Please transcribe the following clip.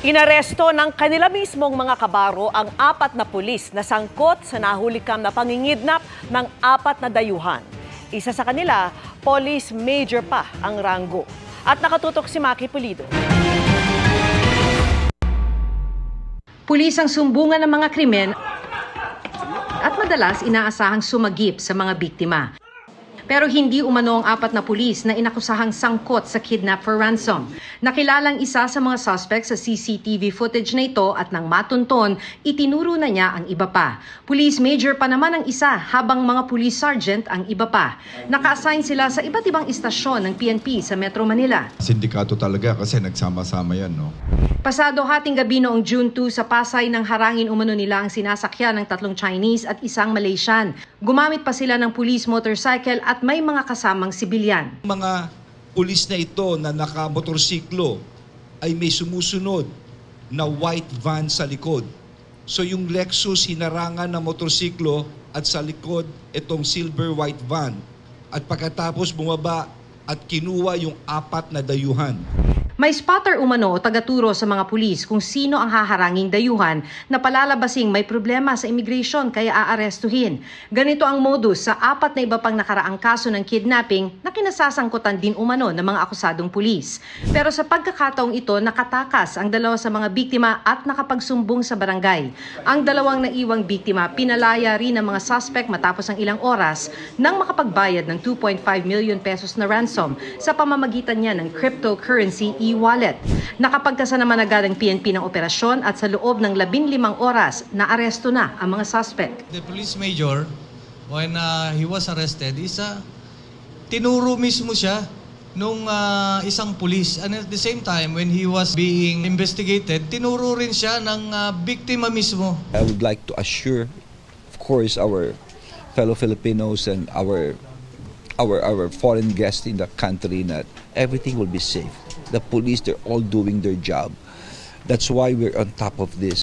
Inaresto ng kanila mismong mga kabaro ang 4 na pulis na sangkot sa nahulikam na pangingidnap ng 4 na dayuhan. Isa sa kanila, Police Major pa ang ranggo. At nakatutok si Maki Pulido. Pulis ang sumbungan ng mga krimen at madalas inaasahang sumagip sa mga biktima. Pero hindi umano ang 4 na pulis na inakusahang sangkot sa kidnap for ransom. Nakilalang isa sa mga suspect sa CCTV footage na ito at nang matunton, itinuro na niya ang iba pa. Police Major pa naman ang isa habang mga police sergeant ang iba pa. Naka-assign sila sa iba't ibang istasyon ng PNP sa Metro Manila. Sindikato talaga kasi nagsama-sama yan, no? Pasado hating gabi noong June 2 sa Pasay nang harangin umano nila ang sinasakyan ng 3 Chinese at isang Malaysian. Gumamit pa sila ng police motorcycle at may mga kasamang sibilyan. Mga pulis na ito na nakamotorsiklo ay may sumusunod na white van sa likod. So yung Lexus hinarangan ng motorsiklo at sa likod itong silver white van. At pagkatapos bumaba at kinuha yung 4 na dayuhan. May spotter umano o tagaturo sa mga pulis kung sino ang haharanging dayuhan na palalabasing may problema sa immigration kaya aarestuhin. Ganito ang modus sa 4 na iba pang nakaraang kaso ng kidnapping na kinasasangkutan din umano ng mga akusadong pulis. Pero sa pagkakataong ito, nakatakas ang 2 sa mga biktima at nakapagsumbong sa barangay. Ang 2 naiwang biktima pinalaya rin ng mga suspect matapos ang ilang oras nang makapagbayad ng 2.5 million pesos na ransom sa pamamagitan niya ng cryptocurrency e-wallet. Nakapagkasa naman agad ang PNP ng operasyon at sa loob ng 15 oras, naaresto na ang mga suspect. The police major, when he was arrested, tinuro mismo siya nung isang pulis. And at the same time, when he was being investigated, tinuro rin siya ng biktima mismo. I would like to assure, of course, our fellow Filipinos and our foreign guests in the country that everything will be safe. The police, they're all doing their job. That's why we're on top of this.